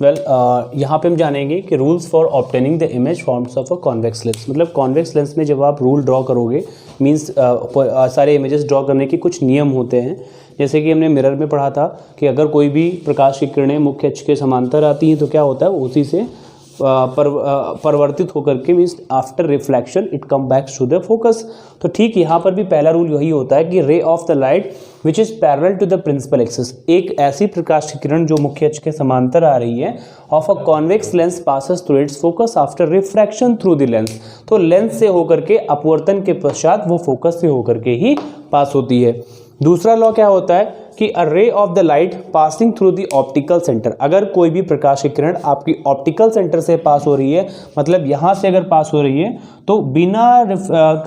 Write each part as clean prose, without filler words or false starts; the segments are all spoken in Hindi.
वेल यहाँ पे हम जानेंगे कि rules for obtaining the image forms of a convex lens. मतलब कॉन्वेक्स लेंस में जब आप रूल ड्रॉ करोगे मींस सारे इमेजेस ड्रॉ करने के कुछ नियम होते हैं। जैसे कि हमने मिरर में पढ़ा था कि अगर कोई भी प्रकाश की किरणें मुख्य अक्ष के समांतर आती हैं तो क्या होता है, उसी से परिवर्तित होकर के means after reflection it come back to the focus. तो ठीक यहाँ पर भी पहला रूल यही होता है कि ray of the light which is parallel to the principal axis, एक ऐसी प्रकाश की किरण जो मुख्य अक्ष के समांतर आ रही है, of a convex lens passes through it's focus after refraction through the lens. तो लेंस से होकर के अपवर्तन के पश्चात वो फोकस से होकर के ही पास होती है। दूसरा लॉ क्या होता है कि a ray of the light passing through the optical centre, अगर कोई भी प्रकाश की किरण आपकी ऑप्टिकल सेंटर से पास हो रही है, मतलब यहाँ से अगर पास हो रही है तो बिना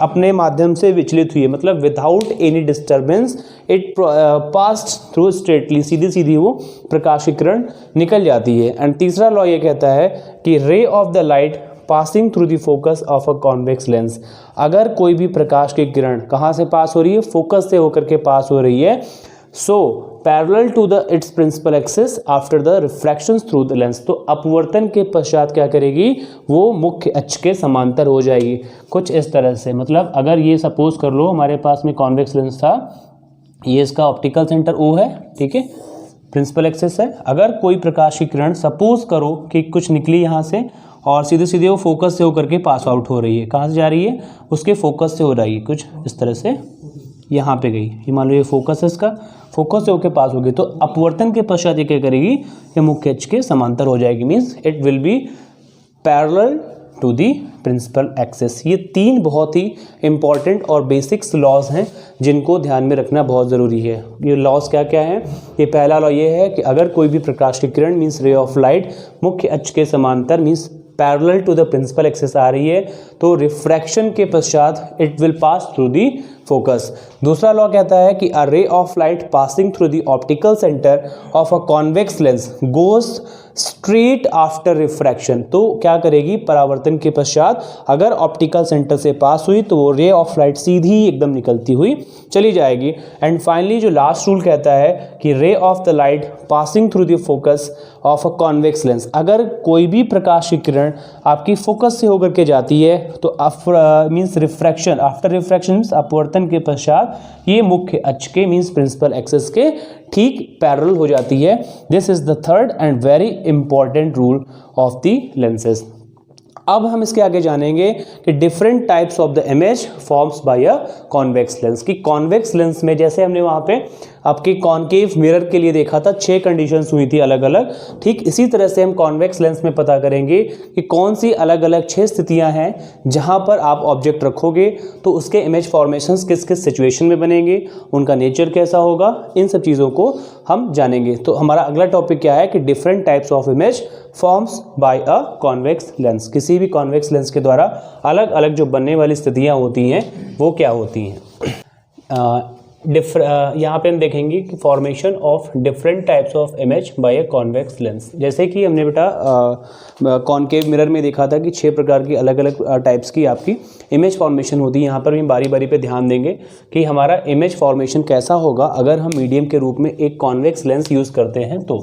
अपने माध्यम से विचलित हुई है, मतलब without any disturbance it passed through straightly, सीधी सीधी वो प्रकाश की किरण निकल जाती है। एंड तीसरा लॉ ये कहता है कि ray of the light passing through the focus of a convex lens, अगर कोई भी प्रकाश की किरण कहाँ से पास हो रही है, फोकस से होकर के पास हो रही है, so parallel to the its principal axis after the refractions through the lens, तो अपवर्तन के पश्चात क्या करेगी, वो मुख्य अक्ष के समांतर हो जाएगी। कुछ इस तरह से, मतलब अगर ये सपोज कर लो हमारे पास में कॉन्वेक्स लेंस था, ये इसका ऑप्टिकल सेंटर ओ है, ठीक है, प्रिंसिपल एक्सिस है। अगर कोई प्रकाश की किरण सपोज करो कि कुछ निकली यहाँ से और सीधे सीधे वो फोकस से होकर के पास आउट हो रही है, कहाँ से जा रही है, उसके फोकस से हो रही है, कुछ इस तरह से यहाँ पे गई, ये मान लो ये फोकस है, इसका फोकस से होकर पास होगी, तो अपवर्तन के पश्चात ये क्या करेगी, ये मुख्य अक्ष के समांतर हो जाएगी, means it will be parallel to the principal axis. ये तीन बहुत ही इंपॉर्टेंट और बेसिक्स लॉज हैं जिनको ध्यान में रखना बहुत ज़रूरी है। ये लॉज क्या क्या हैं, ये पहला लॉ ये है कि अगर कोई भी प्रकाश की किरण मीन्स रे ऑफ लाइट मुख्य अक्ष के समांतर means parallel to the principal axis आ रही है तो रिफ्रैक्शन के पश्चात it will pass through the focus. दूसरा लॉ कहता है कि a ray of light passing through the optical centre of a convex lens goes straight after refraction, तो क्या करेगी, परावर्तन के पश्चात अगर ऑप्टिकल सेंटर से पास हुई तो वो रे ऑफ लाइट सीधी एकदम निकलती हुई चली जाएगी। एंड फाइनली जो लास्ट रूल कहता है कि ray of the light passing through the focus of a convex lens, अगर कोई भी प्रकाश की किरण आपकी फोकस से होकर के जाती है तो मीन्स रिफ्रैक्शन, आफ्टर रिफ्रैक्शन अपवर्तन के पश्चात ये मुख्य अक्ष के मीन्स प्रिंसिपल एक्सिस के ठीक पैरेलल हो जाती है। This is the third and very important rule of the lenses. अब हम इसके आगे जानेंगे कि different types of the image forms by a convex lens, की कॉन्वेक्स लेंस में जैसे हमने वहाँ पे आपके कॉनकेव मिरर के लिए देखा था 6 कंडीशंस हुई थी अलग अलग, ठीक इसी तरह से हम कॉन्वेक्स लेंस में पता करेंगे कि कौन सी अलग अलग 6 स्थितियां हैं जहां पर आप ऑब्जेक्ट रखोगे तो उसके इमेज फॉर्मेशंस किस किस सिचुएशन में बनेंगे, उनका नेचर कैसा होगा, इन सब चीज़ों को हम जानेंगे। तो हमारा अगला टॉपिक क्या है कि different types of image forms by a convex lens, किसी भी कॉन्वेक्स लेंस के द्वारा अलग अलग जो बनने वाली स्थितियाँ होती हैं वो क्या होती हैं। यहाँ पे हम देखेंगे कि formation of different types of image by a convex lens. जैसे कि हमने बेटा कॉनकेव मिरर में देखा था कि 6 प्रकार की अलग अलग टाइप्स की आपकी इमेज फॉर्मेशन होती है। यहाँ पर भी बारी बारी पे ध्यान देंगे कि हमारा इमेज फॉर्मेशन कैसा होगा अगर हम मीडियम के रूप में एक कॉन्वेक्स लेंस यूज़ करते हैं तो,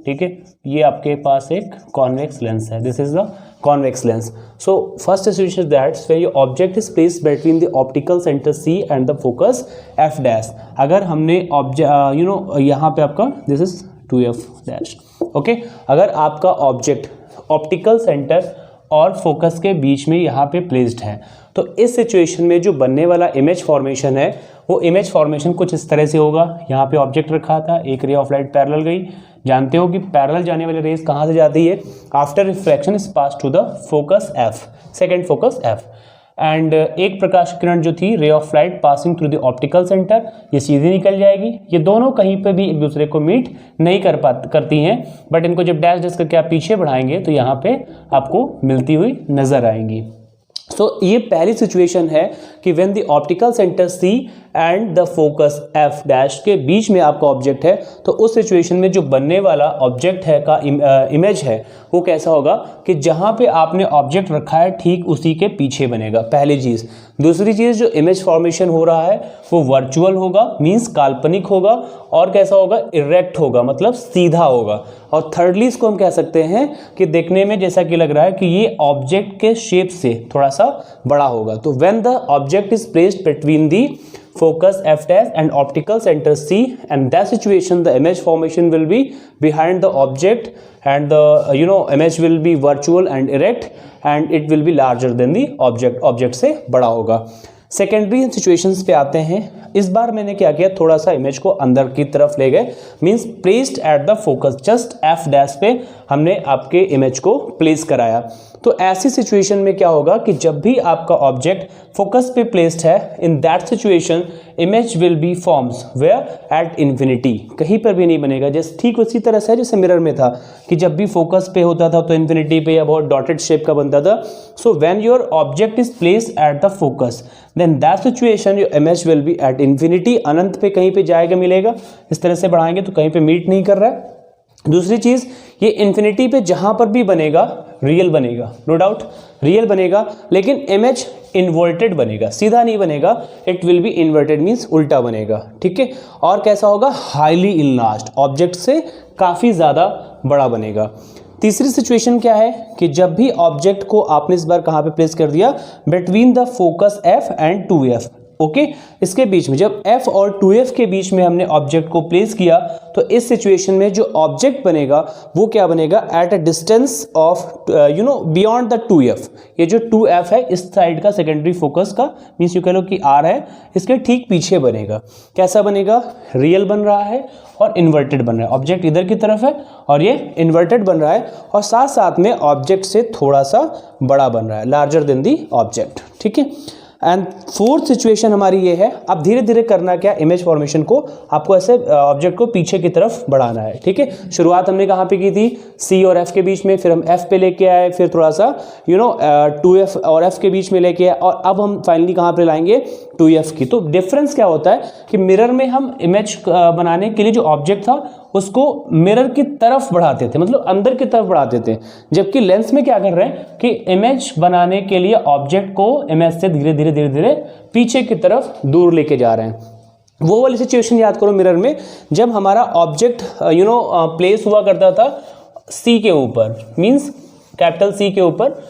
ठीक है। ये आपके पास एक कॉन्वेक्स लेंस है, this is the convex lens. So first situation is that where your object is placed between the optical center C and the focus F dash. अगर हमने ऑब्जेक्ट यहाँ पे आपका this is 2F dash, okay, अगर आपका ऑब्जेक्ट ऑप्टिकल सेंटर और फोकस के बीच में यहाँ पे प्लेस्ड है तो इस सिचुएशन में जो बनने वाला इमेज फॉर्मेशन है वो इमेज फॉर्मेशन कुछ इस तरह से होगा। यहाँ पे ऑब्जेक्ट रखा था, एक रे ऑफ लाइट पैरेलल गई, जानते हो कि पैरेलल जाने वाली रेज कहाँ से जाती है, after reflection is pass to the focus F, second focus F। And एक प्रकाश किरण जो थी ray of light passing through the optical centre, ये सीधी निकल जाएगी। ये दोनों कहीं पे भी एक दूसरे को मीट नहीं करती हैं, बट इनको जब डैश डैश करके आप पीछे बढ़ाएंगे तो यहाँ पे आपको मिलती हुई नजर आएंगी। सो ये पहली सिचुएशन है कि when the optical centre C and the focus F dash के बीच में आपका ऑब्जेक्ट है तो उस सिचुएशन में जो बनने वाला ऑब्जेक्ट है का इमेज है वो कैसा होगा कि जहाँ पे आपने ऑब्जेक्ट रखा है ठीक उसी के पीछे बनेगा, पहली चीज़। दूसरी चीज़, जो इमेज फॉर्मेशन हो रहा है वो वर्चुअल होगा, मीन्स काल्पनिक होगा, और कैसा होगा, इरेक्ट होगा, मतलब सीधा होगा। और थर्डली इसको हम कह सकते हैं कि देखने में जैसा कि लग रहा है कि ये ऑब्जेक्ट के शेप से थोड़ा सा बड़ा होगा। तो when the object is placed between the focus f dash and optical center C, and that situation the image formation will be behind the object, and the image will be virtual and erect, and it will be larger than the object से बड़ा होगा। सेकेंडरी सिचुएशंस पे आते हैं। इस बार मैंने क्या किया, थोड़ा सा इमेज को अंदर की तरफ ले गए, means placed at the focus, just F dash पे हमने आपके इमेज को प्लेस कराया। तो ऐसी सिचुएशन में क्या होगा कि जब भी आपका ऑब्जेक्ट फोकस पे प्लेस्ड है, in that situation image will be forms where at infinity, कहीं पर भी नहीं बनेगा। जैसे ठीक उसी तरह से जैसे मिरर में था कि जब भी फोकस पे होता था तो इन्फिनिटी पे या बहुत डॉटेड शेप का बनता था। So when your object is placed at the focus, then that situation your image will be at infinity, अनंत पे कहीं पे जाएगा, मिलेगा। इस तरह से बढ़ाएंगे तो कहीं पे मीट नहीं कर रहा है। दूसरी चीज, ये इन्फिनिटी पे जहां पर भी बनेगा रियल बनेगा, नो डाउट रियल बनेगा, लेकिन इमेज इन्वर्टेड बनेगा, सीधा नहीं बनेगा, it will B inverted, means उल्टा बनेगा, ठीक है। और कैसा होगा, हाईली इनलार्ज्ड, ऑब्जेक्ट से काफी ज्यादा बड़ा बनेगा। तीसरी सिचुएशन क्या है कि जब भी ऑब्जेक्ट को आपने इस बार कहां पे प्लेस कर दिया, between the focus F and 2f, okay, इसके बीच में जब f और 2f के बीच में हमने ऑब्जेक्ट को प्लेस किया, तो इस सिचुएशन में जो ऑब्जेक्ट बनेगा वो क्या बनेगा, at a distance of beyond the 2f। ये जो 2f है इस साइड का सेकेंडरी फोकस का, मीन्स यू कह लो कि r है, इसके ठीक पीछे बनेगा। कैसा बनेगा, रियल बन रहा है और इन्वर्टेड बन रहा है। ऑब्जेक्ट इधर की तरफ है और ये इन्वर्टेड बन रहा है, और साथ साथ में ऑब्जेक्ट से थोड़ा सा बड़ा बन रहा है, लार्जर देन दी ऑब्जेक्ट, ठीक है। एंड फोर्थ सिचुएशन हमारी ये है, अब धीरे धीरे करना क्या, इमेज फॉर्मेशन को आपको ऐसे ऑब्जेक्ट को पीछे की तरफ बढ़ाना है, ठीक है। शुरुआत हमने कहाँ पे की थी, C और F के बीच में, फिर हम F पे लेके आए, फिर थोड़ा सा 2F और F के बीच में लेके आए, और अब हम फाइनली कहाँ पे लाएंगे, 2F की। तो डिफरेंस क्या होता है कि मिरर में हम इमेज बनाने के लिए जो ऑब्जेक्ट था उसको मिरर की तरफ बढ़ाते थे, मतलब अंदर की तरफ बढ़ाते थे, जबकि लेंस में क्या कर रहे हैं कि इमेज बनाने के लिए ऑब्जेक्ट को इमेज से धीरे धीरे धीरे धीरे पीछे की तरफ दूर लेके जा रहे हैं। वो वाली सिचुएशन याद करो मिरर में, जब हमारा ऑब्जेक्ट प्लेस हुआ करता था C के ऊपर, मींस कैपिटल C के ऊपर,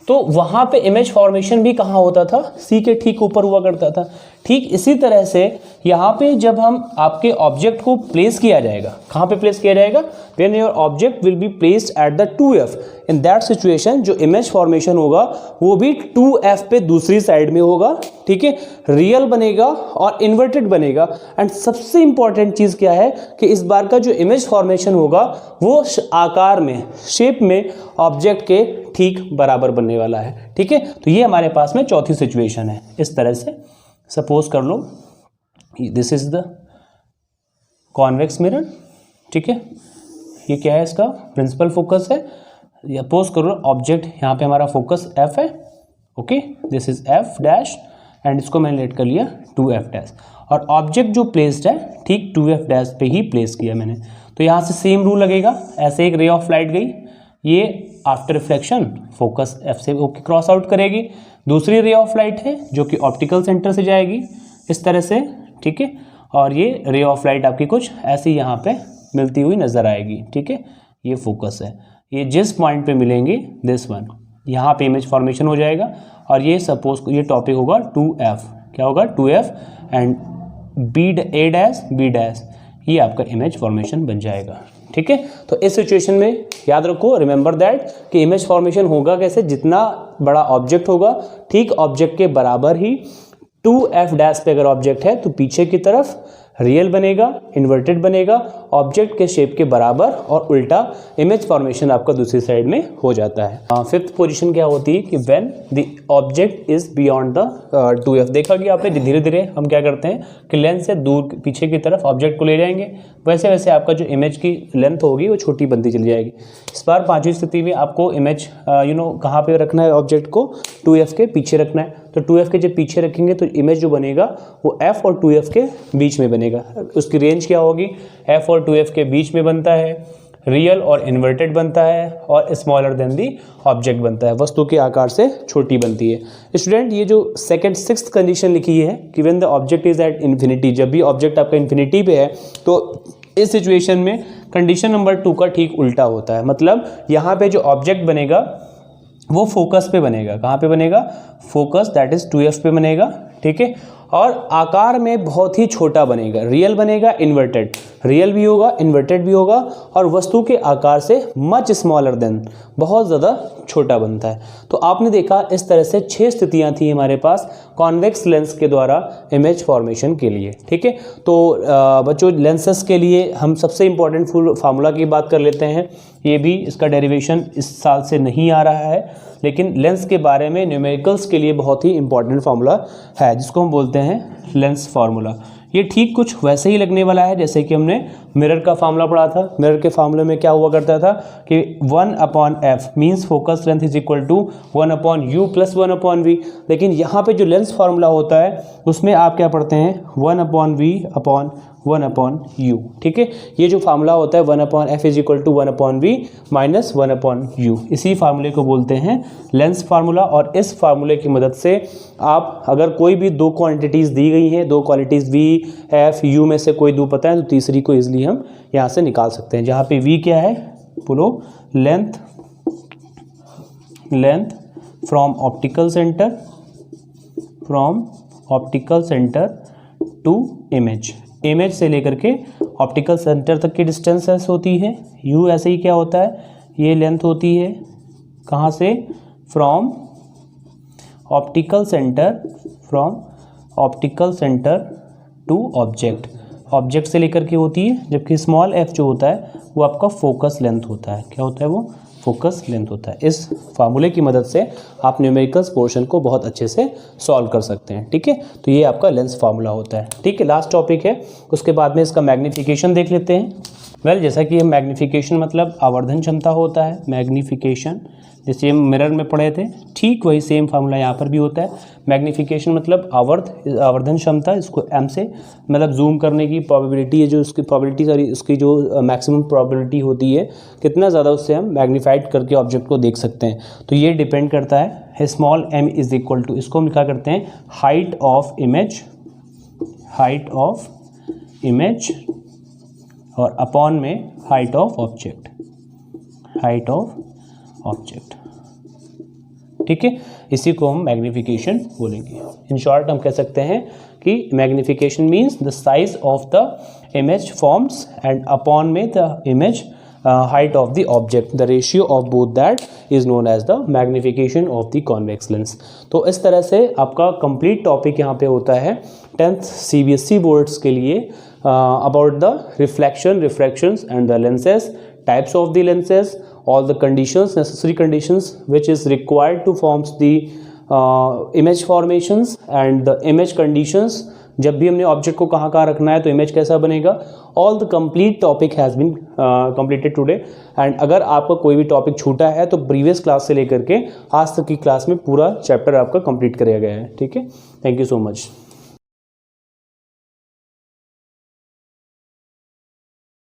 तो वहां पे इमेज फॉर्मेशन भी कहाँ होता था, C के ठीक ऊपर हुआ करता था। ठीक इसी तरह से यहाँ पे जब हम आपके ऑब्जेक्ट को प्लेस किया जाएगा, कहाँ पे प्लेस किया जाएगा, when your object will be placed at the 2F, in that situation जो इमेज फॉर्मेशन होगा वो भी 2F पे दूसरी साइड में होगा, ठीक है, रियल बनेगा और इन्वर्टेड बनेगा। एंड सबसे इंपॉर्टेंट चीज क्या है कि इस बार का जो इमेज फॉर्मेशन होगा वो आकार में, शेप में ऑब्जेक्ट के ठीक बराबर बनने वाला है, ठीक है। तो ये हमारे पास में चौथी सिचुएशन है। इस तरह से सपोज कर लो this is the convex mirror, ठीक है, ये क्या है, इसका प्रिंसिपल फोकस है। या पोज करो ऑब्जेक्ट, यहाँ पे हमारा फोकस F है, okay, this is F dash, and इसको मैंने लेट कर लिया 2F डैश, और ऑब्जेक्ट जो प्लेस्ड है ठीक 2F डैश पे ही प्लेस किया मैंने। तो यहाँ से सेम रूल लगेगा, ऐसे एक रे ऑफ लाइट गई, ये आफ्टर रिफ्लेक्शन फोकस F से ओके क्रॉस आउट करेगी, दूसरी रे ऑफ लाइट है जो कि ऑप्टिकल सेंटर से जाएगी इस तरह से, ठीक है, और ये रे ऑफ लाइट आपकी कुछ ऐसी यहाँ पे मिलती हुई नजर आएगी, ठीक है। ये फोकस है, ये जिस पॉइंट पे मिलेंगे दिस वन, यहाँ पे इमेज फॉर्मेशन हो जाएगा, और ये सपोज ये टॉपिक होगा 2F, क्या होगा 2F, and A dash B dash, ये आपका इमेज फॉर्मेशन बन जाएगा, ठीक है। तो इस सिचुएशन में याद रखो, रिमेंबर दैट कि इमेज फॉर्मेशन होगा कैसे, जितना बड़ा ऑब्जेक्ट होगा ठीक ऑब्जेक्ट के बराबर ही 2F डैश पे अगर ऑब्जेक्ट है तो पीछे की तरफ रियल बनेगा, इन्वर्टेड बनेगा, ऑब्जेक्ट के शेप के बराबर, और उल्टा इमेज फॉर्मेशन आपका दूसरी साइड में हो जाता है। फिफ्थ पोजीशन क्या होती है कि when the object is beyond the 2F। देखा कि आपने धीरे धीरे हम क्या करते हैं कि लेंथ से दूर पीछे की तरफ ऑब्जेक्ट को ले जाएंगे, वैसे वैसे आपका जो इमेज की लेंथ होगी वो छोटी बनती चली जाएगी। इस बार पांचवी स्थिति में आपको इमेज कहाँ पे रखना है, ऑब्जेक्ट को 2F के पीछे रखना है। तो 2F के जब पीछे रखेंगे तो इमेज जो बनेगा वो F और 2F के बीच में बनेगा। उसकी रेंज क्या होगी, F और 2F के बीच में बनता है, रियल और इन्वर्टेड बनता है और स्मॉलर देन दी ऑब्जेक्ट बनता है, वस्तु के आकार से छोटी बनती है। स्टूडेंट ये जो सेकंड सिक्स्थ कंडीशन लिखी है कि when the object is at infinity, जब भी ऑब्जेक्ट आपका इन्फिनिटी पे है तो इस सिचुएशन में कंडीशन नंबर 2 का ठीक उल्टा होता है। मतलब यहाँ पे जो ऑब्जेक्ट बनेगा वो फोकस पे बनेगा। कहाँ पे बनेगा? फोकस, दैट इज 2f पे बनेगा, ठीक है। और आकार में बहुत ही छोटा बनेगा, रियल बनेगा, इन्वर्टेड, रियल भी होगा, इन्वर्टेड भी होगा, और वस्तु के आकार से मच स्मॉलर देन, बहुत ज़्यादा छोटा बनता है। तो आपने देखा इस तरह से 6 स्थितियां थी हमारे पास कॉन्वेक्स लेंस के द्वारा इमेज फॉर्मेशन के लिए, ठीक है। तो बच्चों लेंसेस के लिए हम सबसे इंपॉर्टेंट फार्मूला की बात कर लेते हैं। ये भी इसका डेरिवेशन इस साल से नहीं आ रहा है, लेकिन लेंस के बारे में न्यूमेरिकल्स के लिए बहुत ही इंपॉर्टेंट फार्मूला है जिसको हम बोलते हैं लेंस फार्मूला। ये ठीक कुछ वैसे ही लगने वाला है जैसे कि हमने मिरर का फार्मूला पढ़ा था। मिरर के फार्मूले में क्या हुआ करता था कि 1/f means focus length is equal to 1/u plus 1/v। लेकिन यहाँ पे जो लेंस फार्मूला होता है उसमें आप क्या पढ़ते हैं 1/v/1/u, ठीक है। ये जो फार्मूला होता है 1/f is equal to 1/v minus 1/u, इसी फार्मूले को बोलते हैं लेंस फार्मूला। और इस फार्मूले की मदद से आप अगर कोई भी दो क्वांटिटीज़ दी गई हैं, दो क्वालिटीज़ v f u में से कोई दो पता है तो तीसरी को इजीली हम यहाँ से निकाल सकते हैं। जहाँ पे v क्या है, बोलो length from optical centre to image से लेकर के ऑप्टिकल सेंटर तक की डिस्टेंस ऐसे होती है। u ऐसे ही क्या होता है, ये लेंथ होती है कहाँ से, from optical centre to object से लेकर के होती है। जबकि स्मॉल f जो होता है वो आपका फोकस लेंथ होता है। क्या होता है वो? फोकस लेंथ होता है। इस फार्मूले की मदद से आप न्यूमेरिकल्स पोर्शन को बहुत अच्छे से सॉल्व कर सकते हैं, ठीक है। तो ये आपका लेंस फार्मूला होता है, ठीक है। लास्ट टॉपिक है, उसके बाद में इसका मैग्नीफिकेशन देख लेते हैं। जैसा कि मैग्नीफिकेशन मतलब आवर्धन क्षमता होता है। मैग्नीफिकेशन जैसे हम मिरर में पढ़े थे, ठीक वही सेम फार्मूला यहाँ पर भी होता है। मैग्नीफिकेशन मतलब आवर्धन क्षमता, इसको m से मतलब जूम करने की प्रोबेबिलिटी है, जो उसकी प्रोबेबिलिटी उसकी जो मैक्सिमम प्रोबेबिलिटी होती है, कितना ज़्यादा उससे हम मैग्नीफाइड करके ऑब्जेक्ट को देख सकते हैं। तो ये डिपेंड करता है small m is equal to, इसको हम लिखा करते हैं हाइट ऑफ इमेज और अपॉन में हाइट ऑफ ऑब्जेक्ट, ठीक है। इसी को हम मैग्नीफिकेशन बोलेंगे। इन शॉर्ट हम कह सकते हैं कि magnification means the size of the image forms and upon में the image height of the object, the ratio of both that is known as the magnification of the convex lens. तो इस तरह से आपका कंप्लीट टॉपिक यहाँ पे होता है 10th CBSE बोर्ड्स के लिए about the refractions and the lenses, types of the lenses, all the conditions, necessary conditions which is required to form the image formations and the image conditions। जब भी हमने ऑब्जेक्ट को कहाँ रखना है तो इमेज कैसा बनेगा, all the complete topic has been completed today. And अगर आपका कोई भी टॉपिक छूटा है तो प्रीवियस क्लास से लेकर के आज तक की क्लास में पूरा चैप्टर आपका कंप्लीट किया गया है, ठीक है। Thank you so much.